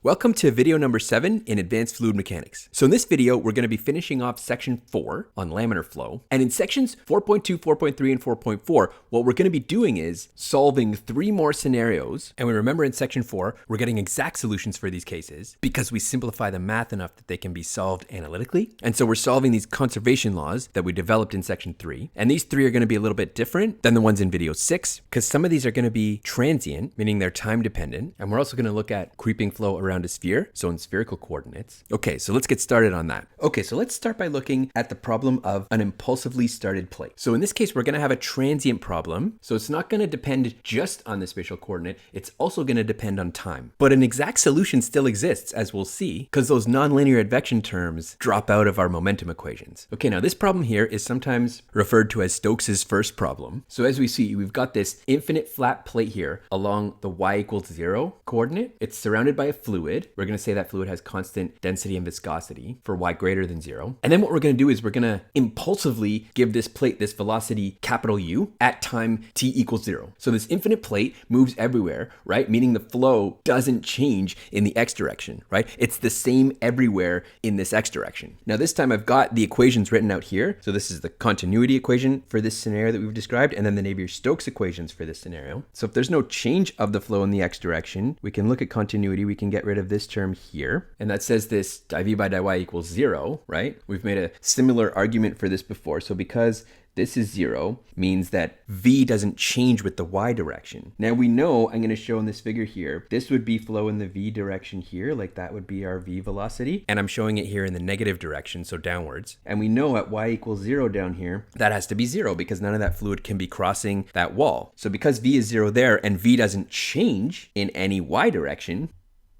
Welcome to video number 7 in Advanced Fluid Mechanics. So in this video, we're going to be finishing off section 4 on laminar flow. And in sections 4.2, 4.3, and 4.4, what we're going to be doing is solving 3 more scenarios. And we remember in section 4, we're getting exact solutions for these cases because we simplify the math enough that they can be solved analytically. And so we're solving these conservation laws that we developed in section 3. And these 3 are going to be a little bit different than the ones in video 6 because some of these are going to be transient, meaning they're time dependent. And we're also going to look at creeping flow around a sphere, so in spherical coordinates. Okay, so let's get started on that. Okay, so let's start by looking at the problem of an impulsively started plate. So in this case, we're going to have a transient problem. So it's not going to depend just on the spatial coordinate. It's also going to depend on time. But an exact solution still exists, as we'll see, because those nonlinear advection terms drop out of our momentum equations. Okay, now this problem here is sometimes referred to as Stokes's first problem. So as we see, we've got this infinite flat plate here along the y=0 coordinate. It's surrounded by a fluid. We're going to say that fluid has constant density and viscosity for y greater than 0. And then what we're going to do is we're going to impulsively give this plate this velocity capital U at time t=0. So this infinite plate moves everywhere, right? Meaning the flow doesn't change in the x direction, right? It's the same everywhere in this x direction. Now this time I've got the equations written out here. So this is the continuity equation for this scenario that we've described, and then the Navier-Stokes equations for this scenario. So if there's no change of the flow in the x direction, we can look at continuity. We can get rid of this term here, and that says this dv by dy=0, right? We've made a similar argument for this before. So because this is 0 means that v doesn't change with the y direction. Now we know, I'm going to show in this figure here, this would be flow in the v direction here, like that would be our v velocity. And I'm showing it here in the negative direction, so downwards. And we know at y=0 down here, that has to be 0 because none of that fluid can be crossing that wall. So because v is 0 there and v doesn't change in any y direction,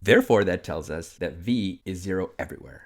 therefore that tells us that v is 0 everywhere.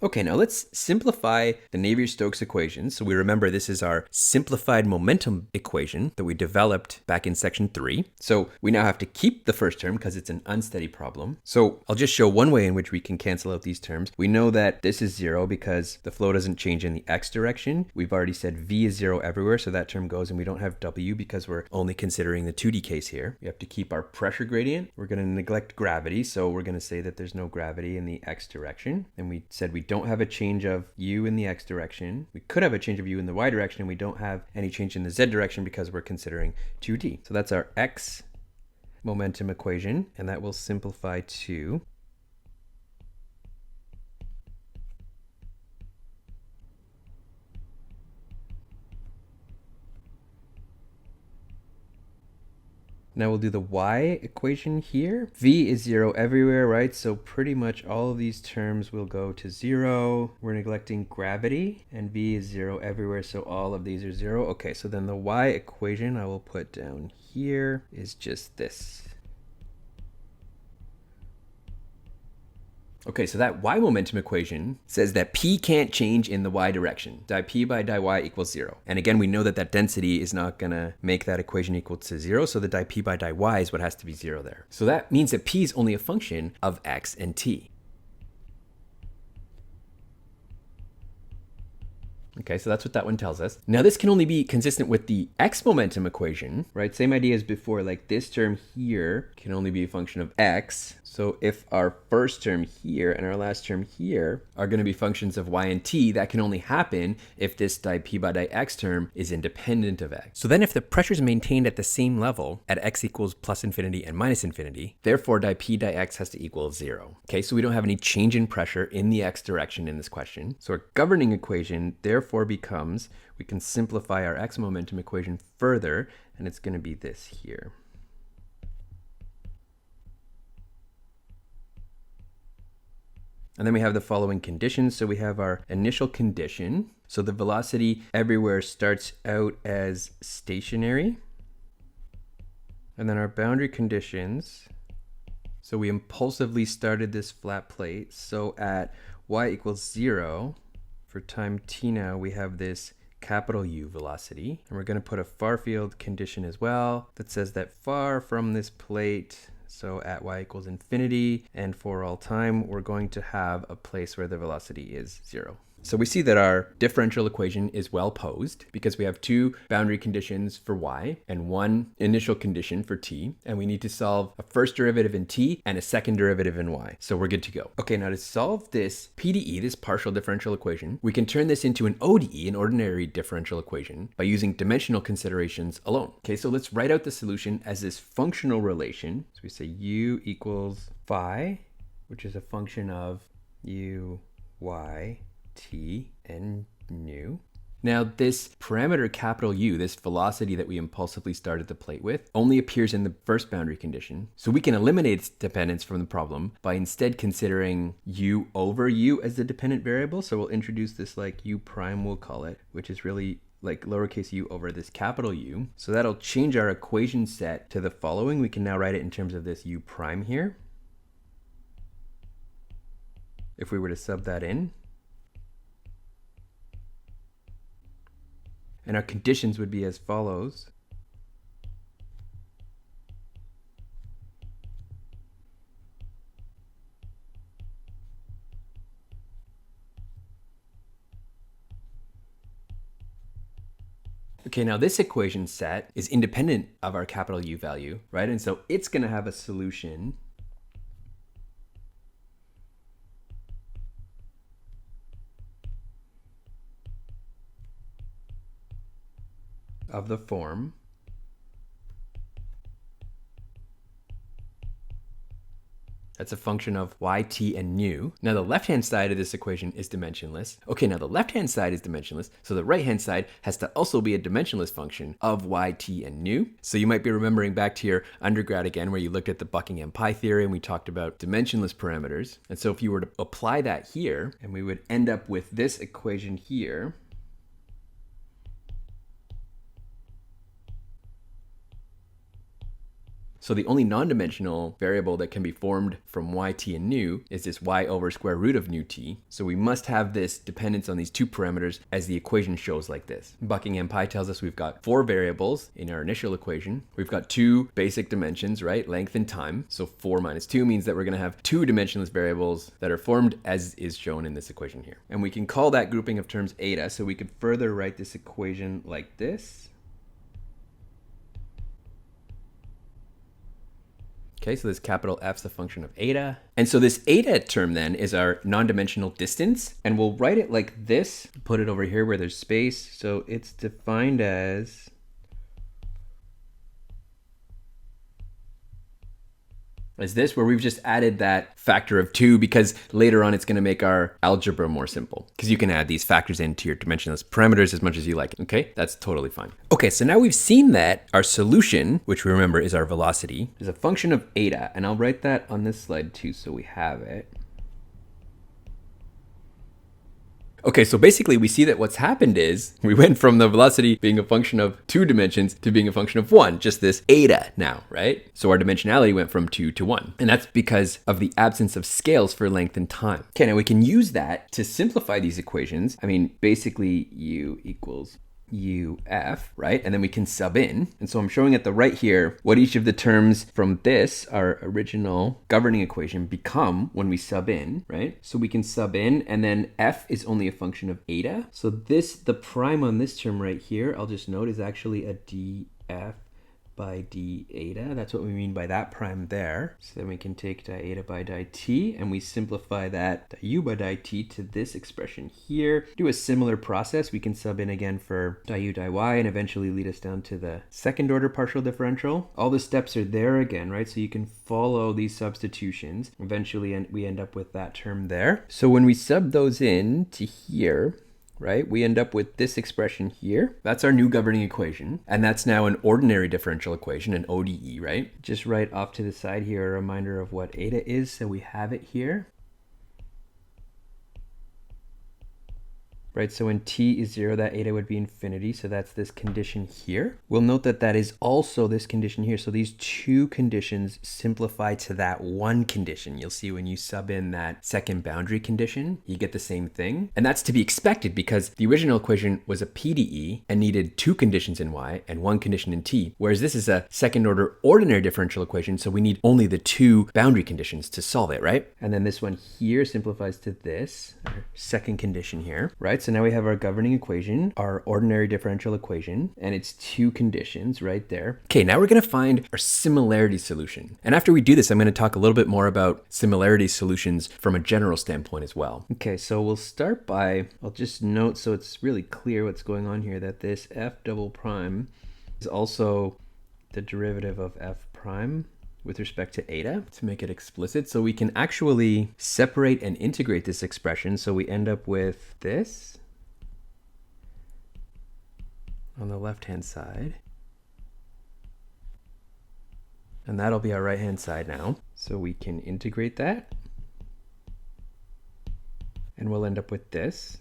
Okay, now let's simplify the Navier-Stokes equation. So we remember this is our simplified momentum equation that we developed back in section 3. So we now have to keep the first term because it's an unsteady problem. So I'll just show one way in which we can cancel out these terms. We know that this is 0 because the flow doesn't change in the x direction. We've already said v is 0 everywhere, so that term goes, and we don't have w because we're only considering the 2D case here. We have to keep our pressure gradient. We're going to neglect gravity, so we're going to say that there's no gravity in the x direction. And we said we don't have a change of u in the x direction. We could have a change of u in the y direction, and we don't have any change in the z direction because we're considering 2D. So that's our x momentum equation, and that will simplify to now we'll do the y equation here. V is 0 everywhere, right? So pretty much all of these terms will go to 0. We're neglecting gravity, and v is 0 everywhere, so all of these are 0. Okay, so then the y equation I will put down here is just this. Okay, so that y momentum equation says that p can't change in the y direction. P by dy=0. And again, we know that that density is not going to make that equation equal to 0, so the p by dy is what has to be 0 there. So that means that p is only a function of x and t. Okay, so that's what that one tells us. Now this can only be consistent with the x momentum equation, right? Same idea as before, like this term here can only be a function of x. So if our first term here and our last term here are going to be functions of y and t, that can only happen if this p by dx term is independent of x. So then if the pressure is maintained at the same level at x equals plus infinity and minus infinity, therefore p dx has to equal 0. Okay, so we don't have any change in pressure in the x direction in this question. So our governing equation therefore becomes, we can simplify our x momentum equation further, and it's going to be this here. And then we have the following conditions. So we have our initial condition. So the velocity everywhere starts out as stationary. And then our boundary conditions. So we impulsively started this flat plate. So at y=0, for time t now, we have this capital U velocity. And we're going to put a far field condition as well that says that far from this plate, so at y=infinity and for all time, we're going to have a place where the velocity is 0. So we see that our differential equation is well posed because we have two boundary conditions for y and one initial condition for t, and we need to solve a first derivative in t and a second derivative in y. So we're good to go. Okay, now to solve this PDE, this partial differential equation, we can turn this into an ODE, an ordinary differential equation, by using dimensional considerations alone. Okay, so let's write out the solution as this functional relation. So we say u equals phi, which is a function of u, y, t, and nu. Now this parameter capital U, this velocity that we impulsively started the plate with, only appears in the first boundary condition. So we can eliminate its dependence from the problem by instead considering U over U as the dependent variable. So we'll introduce this like U prime, we'll call it, which is really like lowercase u over this capital U. So that'll change our equation set to the following. We can now write it in terms of this U prime here. If we were to sub that in. And our conditions would be as follows. Okay, now this equation set is independent of our capital U value, right? And so it's going to have a solution of the form that's a function of y, t, and nu. Now the left-hand side of this equation is dimensionless. Okay, now the left-hand side is dimensionless, so the right-hand side has to also be a dimensionless function of y, t, and nu. So you might be remembering back to your undergrad again where you looked at the Buckingham pi theory and we talked about dimensionless parameters. And so if you were to apply that here, and we would end up with this equation here, so the only non-dimensional variable that can be formed from y, t, and nu is this y over square root of nu t. So we must have this dependence on these two parameters as the equation shows like this. Buckingham pi tells us we've got four variables in our initial equation. We've got two basic dimensions, right? Length and time. So 4 minus 2 means that we're going to have two dimensionless variables that are formed as is shown in this equation here. And we can call that grouping of terms eta. So we could further write this equation like this. Okay, so this capital F's a function of eta. And so this eta term then is our non-dimensional distance. And we'll write it like this, put it over here where there's space. So it's defined as this, where we've just added that factor of 2 because later on it's going to make our algebra more simple because you can add these factors into your dimensionless parameters as much as you like. Okay, that's totally fine. Okay, so now we've seen that our solution, which we remember is our velocity, is a function of eta, and I'll write that on this slide too so we have it. Okay, so basically we see that what's happened is we went from the velocity being a function of 2 dimensions to being a function of 1, just this eta now, right? So our dimensionality went from 2 to 1. And that's because of the absence of scales for length and time. Okay, now we can use that to simplify these equations. I mean, basically u equals UF, right? And then we can sub in. And so I'm showing at the right here what each of the terms from this, our original governing equation, become when we sub in, right? So we can sub in, and then F is only a function of eta. So this, the prime on this term right here, I'll just note is actually a dF by d eta. That's what we mean by that prime there. So then we can take di eta by di t, and we simplify that di u by di t to this expression here. Do a similar process. We can sub in again for di u di y and eventually lead us down to the second order partial differential. All the steps are there again, right? So you can follow these substitutions. Eventually we end up with that term there. So when we sub those in to here, right, we end up with this expression here. That's our new governing equation. And that's now an ordinary differential equation, an ODE, right? Just right off to the side here, a reminder of what eta is. So we have it here. right? So when t is 0, that eta would be infinity. So that's this condition here. We'll note that that is also this condition here. So these two conditions simplify to that one condition. You'll see when you sub in that second boundary condition, you get the same thing. And that's to be expected because the original equation was a PDE and needed two conditions in y and one condition in t, whereas this is a second order ordinary differential equation. So we need only the two boundary conditions to solve it, right? And then this one here simplifies to this, our second condition here, right? So now we have our governing equation, our ordinary differential equation, and it's two conditions right there. Okay, now we're gonna find our similarity solution. And after we do this, I'm gonna talk a little bit more about similarity solutions from a general standpoint as well. Okay, so we'll start by, I'll just note so it's really clear what's going on here, that this f double prime is also the derivative of f prime with respect to eta, to make it explicit. So we can actually separate and integrate this expression. So we end up with this on the left-hand side. And that'll be our right-hand side now. So we can integrate that. And we'll end up with this.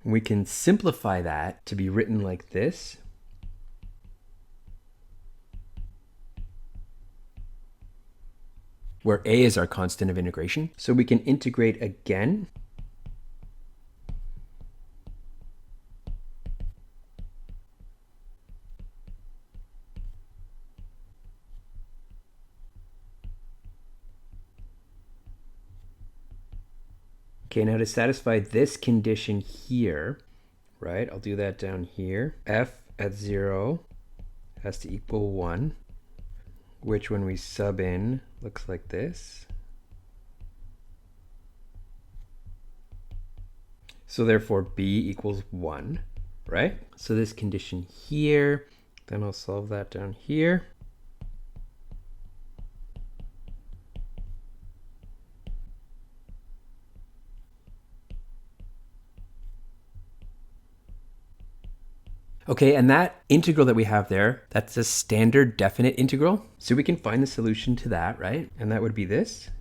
We can simplify that to be written like this. Where a is our constant of integration. So we can integrate again. Okay, now to satisfy this condition here, right, I'll do that down here. F at 0 has to equal 1, which when we sub in looks like this. So therefore b equals 1, right? So this condition here, then I'll solve that down here. Okay, and that integral that we have there, that's a standard definite integral. So we can find the solution to that, right? And that would be this.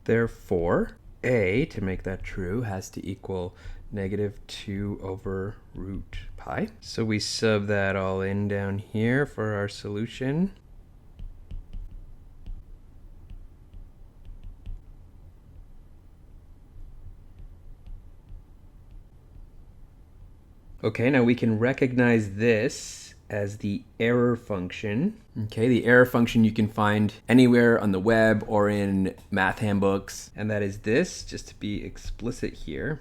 Therefore, a, to make that true, has to equal -2 over root pi. So we sub that all in down here for our solution. Okay, now we can recognize this as the error function. Okay, the error function you can find anywhere on the web or in math handbooks. And that is this, just to be explicit here.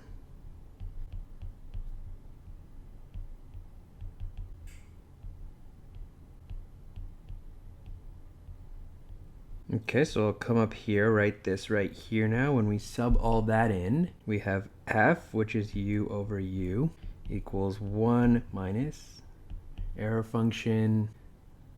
Okay, so I'll come up here, write this right here now. When we sub all that in, we have f, which is u over u, equals 1 minus error function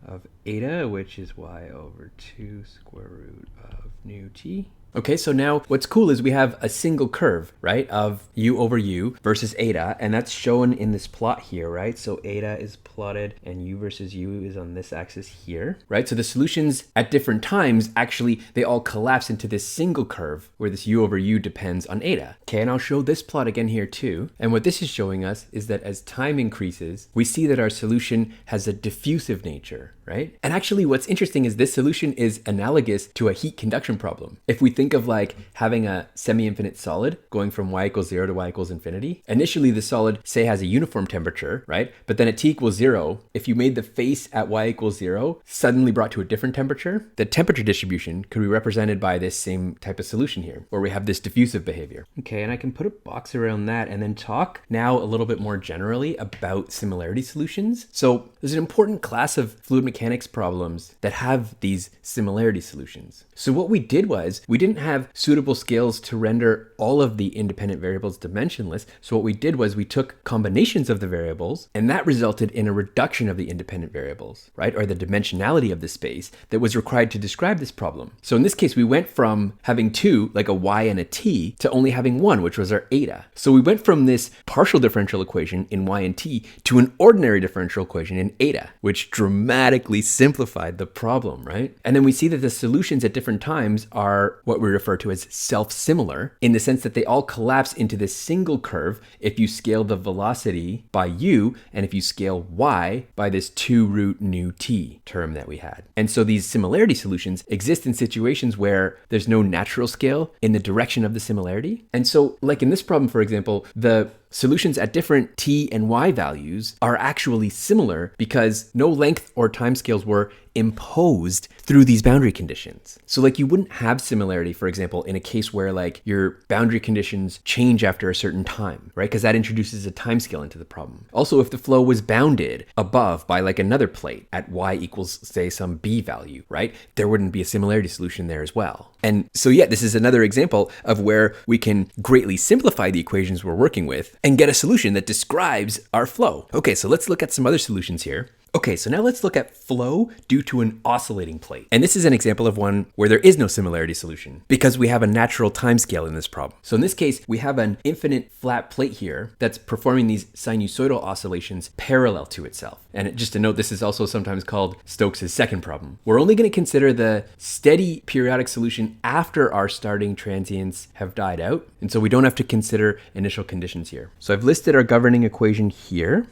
of eta, which is y over 2 square root of nu t. Okay, so now what's cool is we have a single curve, right, of u over u versus eta, and that's shown in this plot here, right? So eta is plotted and u versus u is on this axis here, right? So the solutions at different times, actually, they all collapse into this single curve where this u over u depends on eta. Okay, and I'll show this plot again here too. And what this is showing us is that as time increases, we see that our solution has a diffusive nature, right? And actually what's interesting is this solution is analogous to a heat conduction problem. If we think of like having a semi-infinite solid going from y equals 0 to y equals infinity, initially the solid, say, has a uniform temperature, right? But then at t equals 0, if you made the face at y equals 0 suddenly brought to a different temperature, the temperature distribution could be represented by this same type of solution here, where we have this diffusive behavior. Okay, and I can put a box around that and then talk now a little bit more generally about similarity solutions. So there's an important class of fluid mechanics problems that have these similarity solutions. So what we did was we didn't have suitable scales to render all of the independent variables dimensionless. So what we did was we took combinations of the variables, and that resulted in a reduction of the independent variables, right? Or the dimensionality of the space that was required to describe this problem. So in this case, we went from having two, like a y and a t, to only having one, 1, which was our eta. So we went from this partial differential equation in y and t to an ordinary differential equation in eta, which dramatically simplified the problem, right? And then we see that the solutions at different times are what we refer to as self-similar, in the sense that they all collapse into this single curve if you scale the velocity by u, and if you scale y by this 2 root nu t term that we had. And so these similarity solutions exist in situations where there's no natural scale in the direction of the similarity. And so, like in this problem, for example, the solutions at different t and y values are actually similar because no length or time scales were imposed through these boundary conditions. So like you wouldn't have similarity, for example, in a case where like your boundary conditions change after a certain time, right? Because that introduces a time scale into the problem. Also, if the flow was bounded above by like another plate at y equals, say, some b value, right? There wouldn't be a similarity solution there as well. And so yeah, this is another example of where we can greatly simplify the equations we're working with and get a solution that describes our flow. Okay, so let's look at some other solutions here. Okay, so now let's look at flow due to an oscillating plate. And this is an example of one where there is no similarity solution because we have a natural timescale in this problem. So in this case, we have an infinite flat plate here that's performing these sinusoidal oscillations parallel to itself. And just to note, this is also sometimes called Stokes' second problem. We're only going to consider the steady periodic solution after our starting transients have died out. And so we don't have to consider initial conditions here. So I've listed our governing equation here.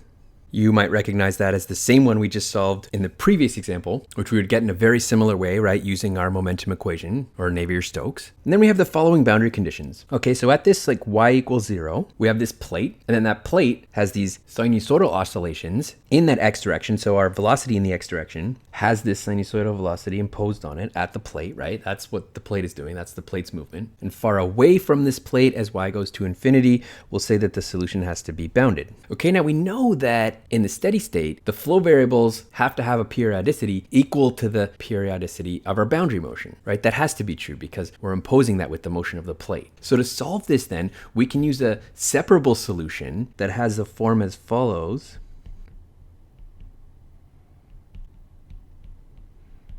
You might recognize that as the same one we just solved in the previous example, which we would get in a very similar way, right? Using our momentum equation or Navier-Stokes. And then we have the following boundary conditions. Okay, so at this like y equals 0, we have this plate, and then that plate has these sinusoidal oscillations in that x direction. So our velocity in the x direction has this sinusoidal velocity imposed on it at the plate, right? That's what the plate is doing. That's the plate's movement. And far away from this plate as y goes to infinity, we'll say that the solution has to be bounded. Okay, now we know that in the steady state, the flow variables have to have a periodicity equal to the periodicity of our boundary motion, right? That has to be true because we're imposing that with the motion of the plate. So to solve this then, we can use a separable solution that has the form as follows.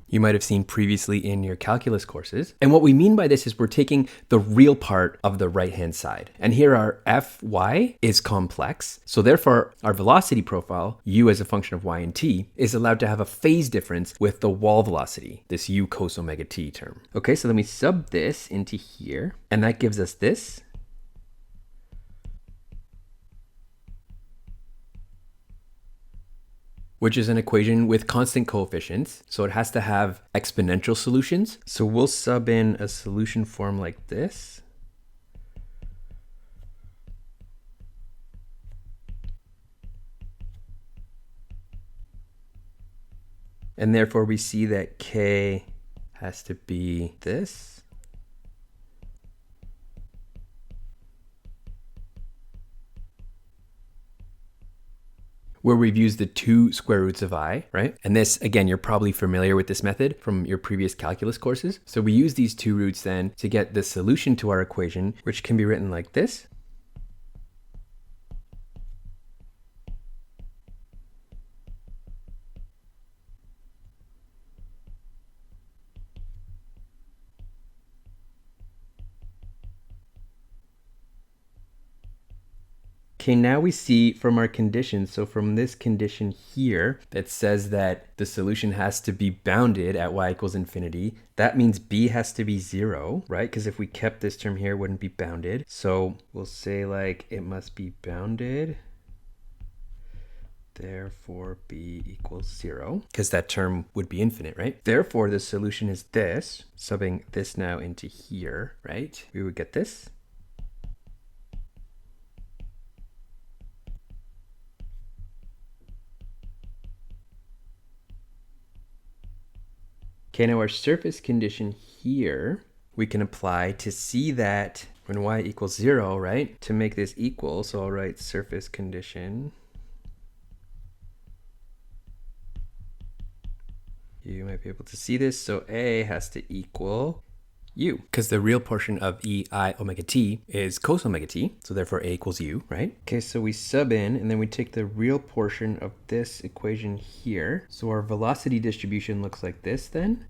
You might have seen previously in your calculus courses. And what we mean by this is we're taking the real part of the right-hand side. And here our Fy is complex. So therefore, our velocity profile, u as a function of y and t, is allowed to have a phase difference with the wall velocity, this u cos omega t term. Okay, so let me sub this into here. And that gives us this. Which is an equation with constant coefficients. So it has to have exponential solutions. So we'll sub in a solution form like this. And therefore we see that k has to be this. Where we've used the 2 square roots of I, right? And this, again, you're probably familiar with this method from your previous calculus courses. So we use these 2 roots then to get the solution to our equation, which can be written like this. Okay, now we see from our conditions, so from this condition here that says that the solution has to be bounded at y equals infinity, that means b has to be 0, right? Because if we kept this term here, it wouldn't be bounded. So we'll say like it must be bounded. Therefore, b equals 0, because that term would be infinite, right? Therefore, the solution is this, subbing this now into here, right? We would get this. Okay, now our surface condition here, we can apply to see that when y equals 0, right? To make this equal, so I'll write surface condition. You might be able to see this, so A has to equal u, because the real portion of ei omega t is cos omega t, so therefore A equals u, right? Okay, so we sub in, and then we take the real portion of this equation here. So our velocity distribution looks like this then.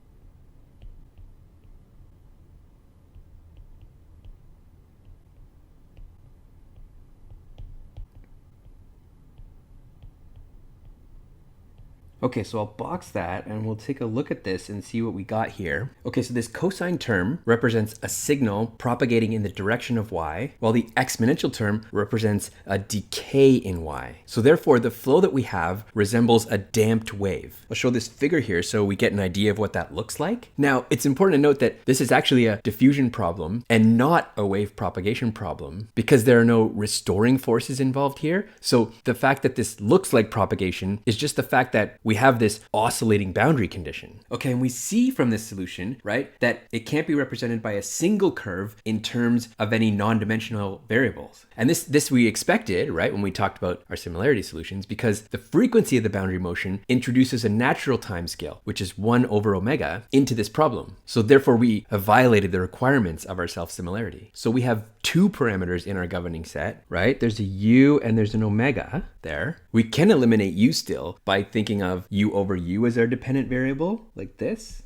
Okay, so I'll box that and we'll take a look at this and see what we got here. Okay, so this cosine term represents a signal propagating in the direction of y, while the exponential term represents a decay in y. So therefore, the flow that we have resembles a damped wave. I'll show this figure here so we get an idea of what that looks like. Now, it's important to note that this is actually a diffusion problem and not a wave propagation problem because there are no restoring forces involved here. So the fact that this looks like propagation is just the fact that we have this oscillating boundary condition. Okay, and we see from this solution, right, that it can't be represented by a single curve in terms of any non-dimensional variables. And this we expected, right, when we talked about our similarity solutions, because the frequency of the boundary motion introduces a natural time scale, which is 1 over omega, into this problem. So therefore, we have violated the requirements of our self-similarity. So we have two parameters in our governing set, right? There's a u and there's an omega there. We can eliminate u still by thinking of u over u as our dependent variable, like this.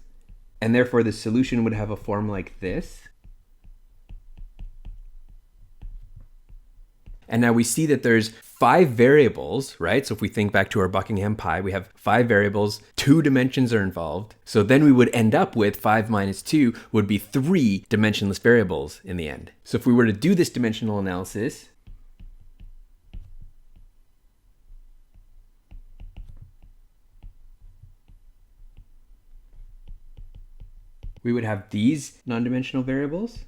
And therefore, the solution would have a form like this. And now we see that there's 5 variables, right? So if we think back to our Buckingham pi, we have 5 variables, 2 dimensions are involved. So then we would end up with 5 minus 2 would be 3 dimensionless variables in the end. So if we were to do this dimensional analysis, we would have these non-dimensional variables.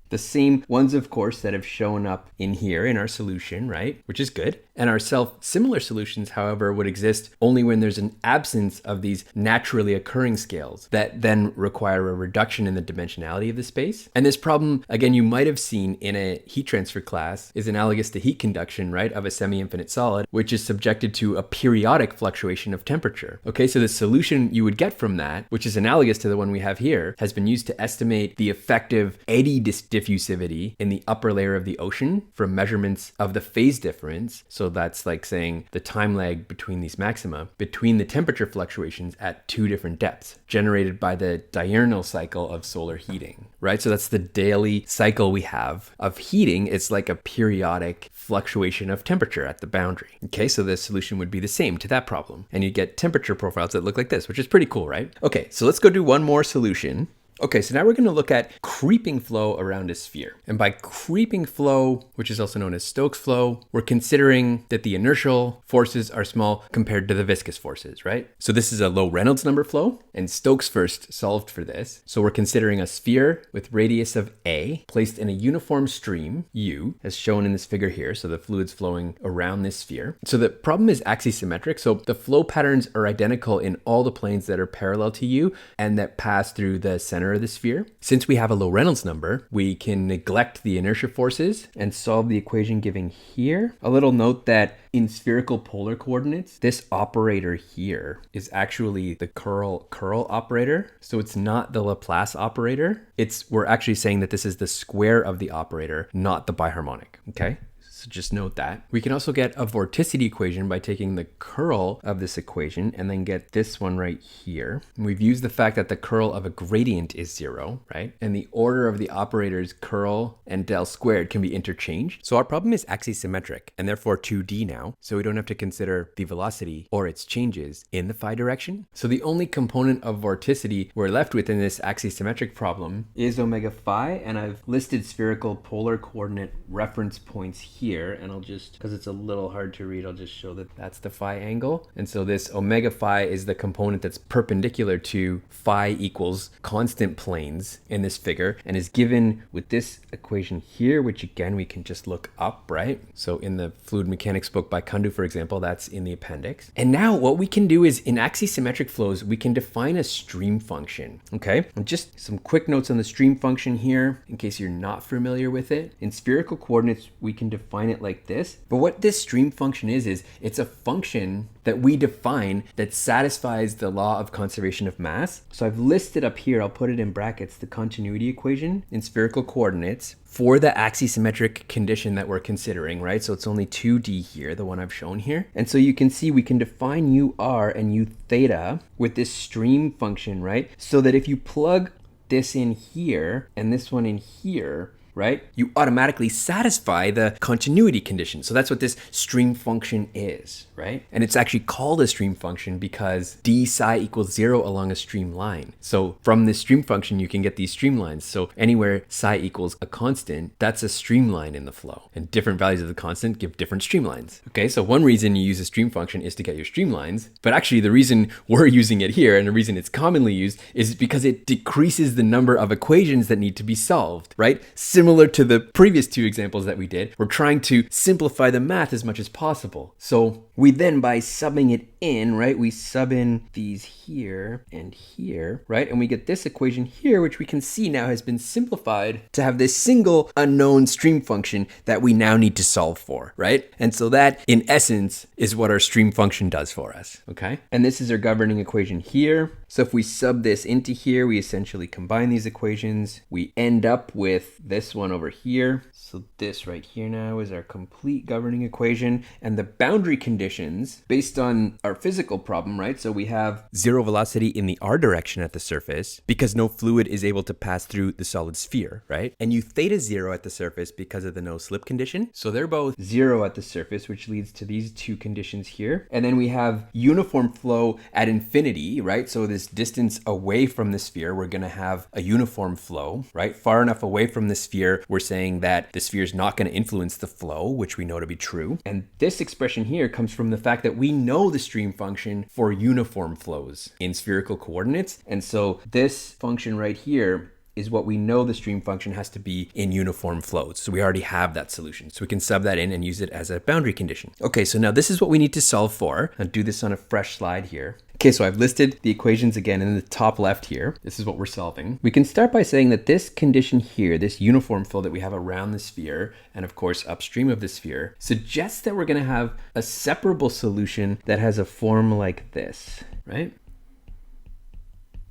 The same ones, of course, that have shown up in here in our solution, right? Which is good. And our self-similar solutions, however, would exist only when there's an absence of these naturally occurring scales that then require a reduction in the dimensionality of the space. And this problem, again, you might have seen in a heat transfer class, is analogous to heat conduction, right, of a semi-infinite solid, which is subjected to a periodic fluctuation of temperature. Okay, so the solution you would get from that, which is analogous to the one we have here, has been used to estimate the effective eddy diffusivity in the upper layer of the ocean from measurements of the phase difference. So that's like saying the time lag between these maxima, between the temperature fluctuations at 2 different depths, generated by the diurnal cycle of solar heating, right? So that's the daily cycle we have of heating. It's like a periodic fluctuation of temperature at the boundary. Okay, so the solution would be the same to that problem. And you get temperature profiles that look like this, which is pretty cool, right? Okay, so let's go do one more solution. Okay, so now we're going to look at creeping flow around a sphere. And by creeping flow, which is also known as Stokes flow, we're considering that the inertial forces are small compared to the viscous forces, right? So this is a low Reynolds number flow, and Stokes first solved for this. So we're considering a sphere with radius of A placed in a uniform stream, U, as shown in this figure here. So the fluid's flowing around this sphere. So the problem is axisymmetric. So the flow patterns are identical in all the planes that are parallel to U and that pass through the center of the sphere. Since we have a low Reynolds number, we can neglect the inertia forces and solve the equation given here. A little note that in spherical polar coordinates, this operator here is actually the curl operator. So it's not the Laplace operator. We're actually saying that this is the square of the operator, not the biharmonic, okay? So just note that. We can also get a vorticity equation by taking the curl of this equation and then get this one right here. And we've used the fact that the curl of a gradient is 0, right? And the order of the operators curl and del squared can be interchanged. So our problem is axisymmetric and therefore 2D now. So we don't have to consider the velocity or its changes in the phi direction. So the only component of vorticity we're left with in this axisymmetric problem is omega phi. And I've listed spherical polar coordinate reference points here. And I'll just, because it's a little hard to read, I'll just show that that's the phi angle. And so this omega phi is the component that's perpendicular to phi equals constant planes in this figure and is given with this equation here, which again, we can just look up, right? So in the fluid mechanics book by Kundu, for example, that's in the appendix. And now what we can do is in axisymmetric flows, we can define a stream function, okay? And just some quick notes on the stream function here, in case you're not familiar with it. In spherical coordinates, we can define it like this. But what this stream function is it's a function that we define that satisfies the law of conservation of mass. So I've listed up here, I'll put it in brackets, the continuity equation in spherical coordinates for the axisymmetric condition that we're considering, right? So it's only 2D here, the one I've shown here. And so you can see we can define UR and U theta with this stream function, right? So that if you plug this in here and this one in here, right, you automatically satisfy the continuity condition. So that's what this stream function is, right? And it's actually called a stream function because d psi equals 0 along a streamline. So from this stream function, you can get these streamlines. So anywhere psi equals a constant, that's a streamline in the flow. And different values of the constant give different streamlines. Okay, so one reason you use a stream function is to get your streamlines, but actually the reason we're using it here and the reason it's commonly used is because it decreases the number of equations that need to be solved, right? Similar to the previous two examples that we did, we're trying to simplify the math as much as possible. So we then, by subbing it in, right, we sub in these here and here, right? And we get this equation here, which we can see now has been simplified to have this single unknown stream function that we now need to solve for, right? And so that, in essence, is what our stream function does for us, okay? And this is our governing equation here. So if we sub this into here, we essentially combine these equations. We end up with this one over here. So this right here now is our complete governing equation, and the boundary conditions based on our physical problem, right? So we have zero velocity in the r direction at the surface because no fluid is able to pass through the solid sphere, right? And you theta 0 at the surface because of the no slip condition. So they're both 0 at the surface, which leads to these two conditions here. And then we have uniform flow at infinity, right? So this distance away from the sphere, we're going to have a uniform flow, right? Far enough away from the sphere, we're saying that the sphere is not going to influence the flow, which we know to be true. And this expression here comes from the fact that we know the stream function for uniform flows in spherical coordinates. And so this function right here is what we know the stream function has to be in uniform flows. So we already have that solution. So we can sub that in and use it as a boundary condition. Okay, so now this is what we need to solve for. I'll do this on a fresh slide here. Okay, so I've listed the equations again in the top left here. This is what we're solving. We can start by saying that this condition here, this uniform flow that we have around the sphere, and of course upstream of the sphere, suggests that we're gonna have a separable solution that has a form like this, right?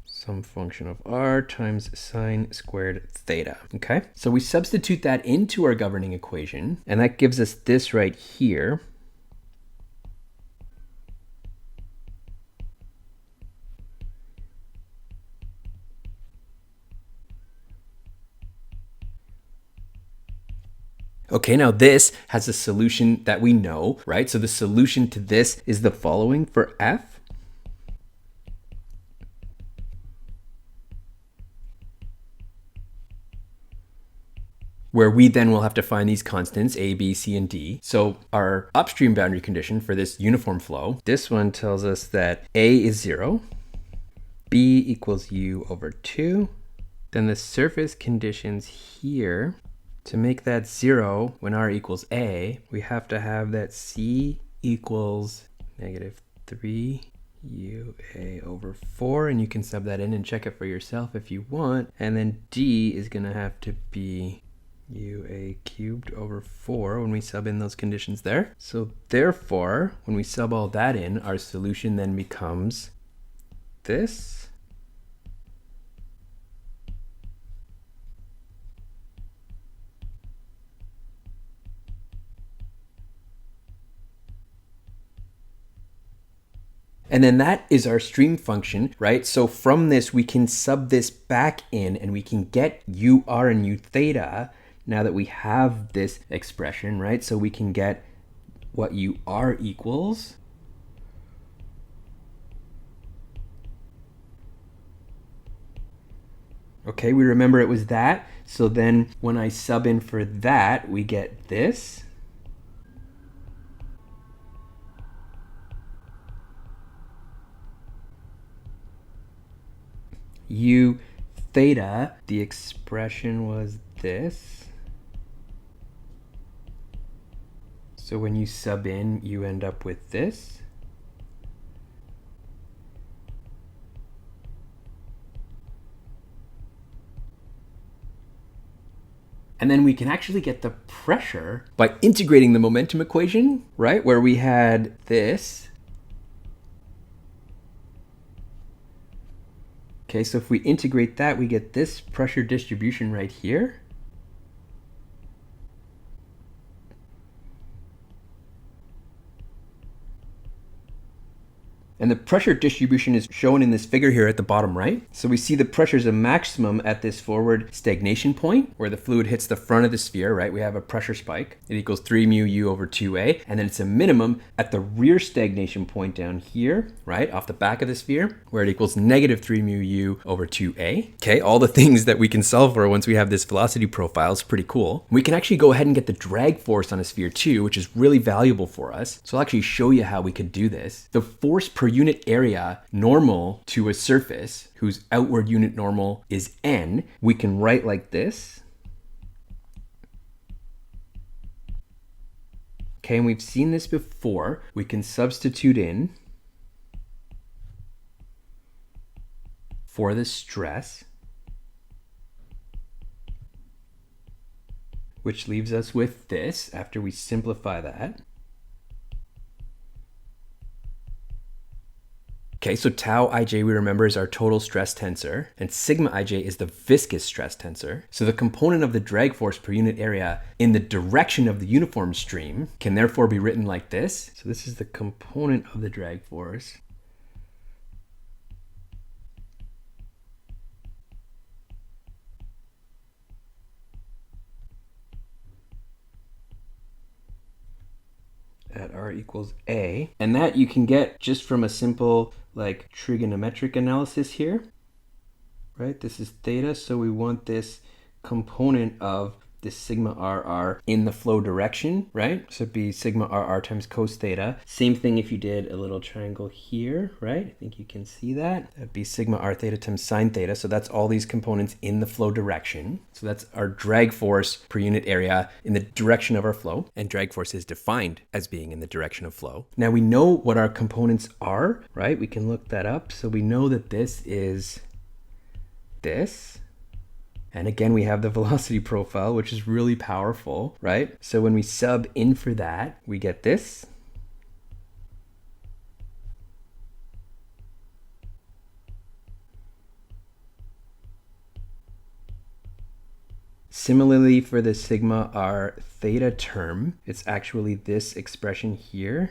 Some function of r times sine squared theta, okay? So we substitute that into our governing equation, and that gives us this right here. Okay, now this has a solution that we know, right? So the solution to this is the following for f. Where we then will have to find these constants, a, b, c, and d. So our upstream boundary condition for this uniform flow, this one tells us that a is 0, b equals u over 2. Then the surface conditions here, to make that 0 when r equals a, we have to have that c equals negative 3 ua over 4, and you can sub that in and check it for yourself if you want. And then d is going to have to be ua cubed over 4 when we sub in those conditions there. So therefore, when we sub all that in, our solution then becomes this. And then that is our stream function, right? So from this, we can sub this back in and we can get ur and u theta now that we have this expression, right? So we can get what ur equals. Okay, we remember it was that. So then when I sub in for that, we get this. U theta, the expression was this. So when you sub in, you end up with this. And then we can actually get the pressure by integrating the momentum equation, right? Where we had this. Okay, so if we integrate that, we get this pressure distribution right here. And the pressure distribution is shown in this figure here at the bottom right. So we see the pressure is a maximum at this forward stagnation point where the fluid hits the front of the sphere, right? We have a pressure spike. It equals 3 mu u over 2a. And then it's a minimum at the rear stagnation point down here, right? Off the back of the sphere, where it equals negative 3 mu u over 2a. Okay, all the things that we can solve for once we have this velocity profile is pretty cool. We can actually go ahead and get the drag force on a sphere too, which is really valuable for us. So I'll actually show you how we could do this. The force per unit area normal to a surface whose outward unit normal is n, we can write like this. Okay, and we've seen this before. We can substitute in for the stress, which leaves us with this after we simplify that. Okay, so tau ij we remember is our total stress tensor, and sigma ij is the viscous stress tensor. So the component of the drag force per unit area in the direction of the uniform stream can therefore be written like this. So this is the component of the drag force at r equals a. And that you can get just from a simple like trigonometric analysis here, right? This is theta, so we want this component of this sigma rr in the flow direction, right? So it'd be sigma rr times cos theta. Same thing if you did a little triangle here, right? I think you can see that. That'd be sigma r theta times sine theta. So that's all these components in the flow direction. So that's our drag force per unit area in the direction of our flow. And drag force is defined as being in the direction of flow. Now we know what our components are, right? We can look that up. So we know that this is this. And again, we have the velocity profile, which is really powerful, right? So when we sub in for that, we get this. Similarly, for the sigma r theta term, it's actually this expression here.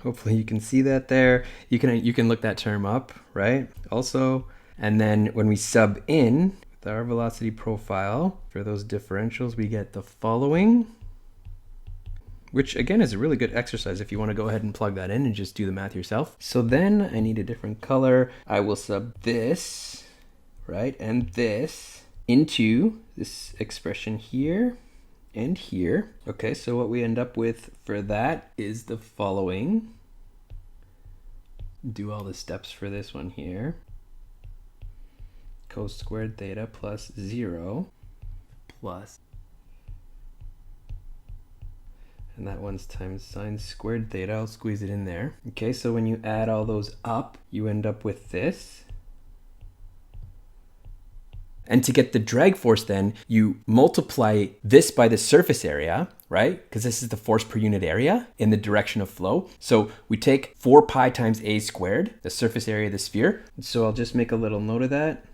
Hopefully you can see that there. You can look that term up, right? Also, and then when we sub in with our velocity profile for those differentials, we get the following, which again is a really good exercise if you want to go ahead and plug that in and just do the math yourself. So then I need a different color. I will sub this, right, and this into this expression here and here. Okay, so what we end up with for that is the following. Do all the steps for this one here. Cos squared theta plus 0 plus, and that one's times sine squared theta. I'll squeeze it in there. Okay, so when you add all those up, you end up with this. And to get the drag force then, you multiply this by the surface area, right? Because this is the force per unit area in the direction of flow. So we take 4 pi times a squared, the surface area of the sphere. So I'll just make a little note of that.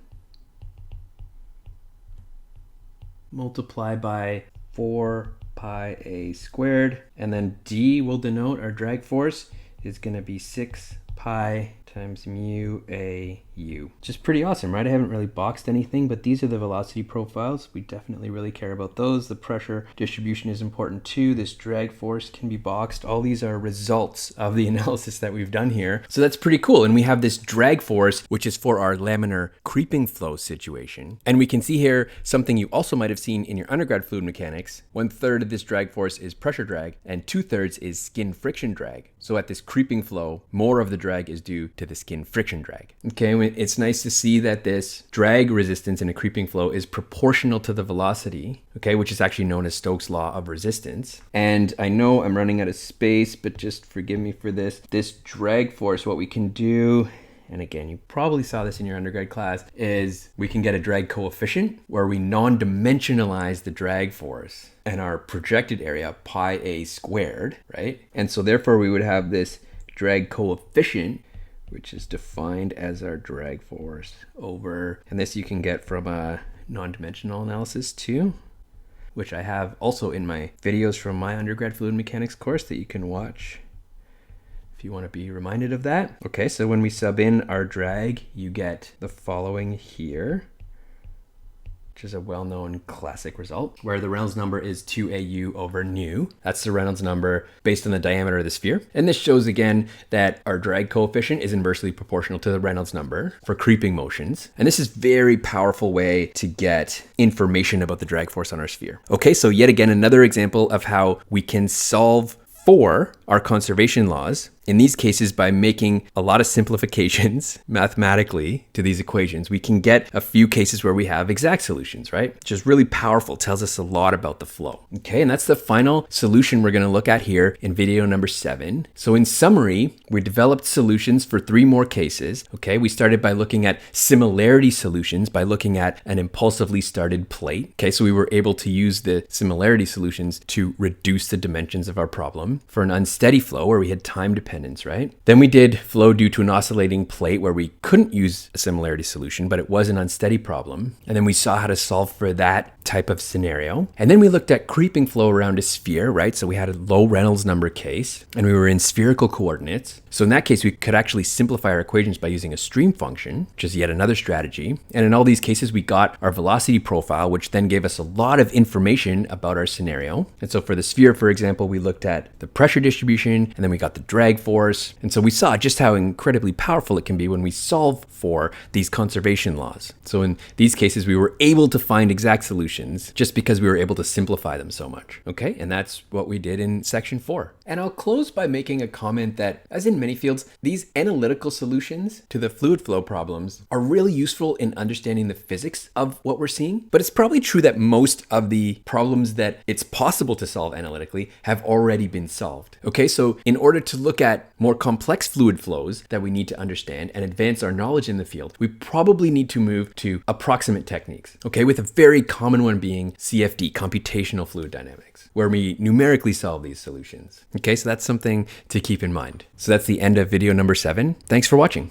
Multiply by 4 pi a squared. And then d will denote our drag force is going to be 6 pi times mu a u. Which is pretty awesome, right? I haven't really boxed anything, but these are the velocity profiles. We definitely really care about those. The pressure distribution is important too. This drag force can be boxed. All these are results of the analysis that we've done here. So that's pretty cool. And we have this drag force, which is for our laminar creeping flow situation. And we can see here something you also might have seen in your undergrad fluid mechanics. 1/3 of this drag force is pressure drag and 2/3 is skin friction drag. So at this creeping flow, more of the drag is due to the skin friction drag. Okay, it's nice to see that this drag resistance in a creeping flow is proportional to the velocity, okay, which is actually known as Stokes' law of resistance. And I know I'm running out of space, but just forgive me for this. This drag force, what we can do, and again, you probably saw this in your undergrad class, is we can get a drag coefficient where we non-dimensionalize the drag force and our projected area pi a squared, right? And so therefore we would have this drag coefficient, which is defined as our drag force over, and this you can get from a non-dimensional analysis too, which I have also in my videos from my undergrad fluid mechanics course that you can watch if you want to be reminded of that. Okay, so when we sub in our drag, you get the following here, which is a well-known classic result, where the Reynolds number is 2AU over nu. That's the Reynolds number based on the diameter of the sphere. And this shows again that our drag coefficient is inversely proportional to the Reynolds number for creeping motions. And this is a very powerful way to get information about the drag force on our sphere. Okay, so yet again, another example of how we can solve for our conservation laws, in these cases by making a lot of simplifications mathematically to these equations. We can get a few cases where we have exact solutions, right? Which is really powerful, tells us a lot about the flow. Okay, and that's the final solution we're going to look at here in video number 7. So in summary, we developed solutions for 3 more cases. Okay, we started by looking at similarity solutions by looking at an impulsively started plate. Okay, so we were able to use the similarity solutions to reduce the dimensions of our problem. For an unsteady flow where we had time dependence, right? Then we did flow due to an oscillating plate where we couldn't use a similarity solution, but it was an unsteady problem. And then we saw how to solve for that type of scenario. And then we looked at creeping flow around a sphere, right? So we had a low Reynolds number case and we were in spherical coordinates. So in that case, we could actually simplify our equations by using a stream function, which is yet another strategy. And in all these cases, we got our velocity profile, which then gave us a lot of information about our scenario. And so for the sphere, for example, we looked at the pressure distribution and then we got the drag force. And so we saw just how incredibly powerful it can be when we solve for these conservation laws. So in these cases, we were able to find exact solutions just because we were able to simplify them so much. Okay, and that's what we did in section 4. And I'll close by making a comment that, as in many fields, these analytical solutions to the fluid flow problems are really useful in understanding the physics of what we're seeing. But it's probably true that most of the problems that it's possible to solve analytically have already been solved. Okay, so in order to look at more complex fluid flows that we need to understand and advance our knowledge in the field, we probably need to move to approximate techniques. Okay, with a very common one being CFD, computational fluid dynamics, where we numerically solve these solutions. Okay, so that's something to keep in mind. So that's the end of video number 7. Thanks for watching.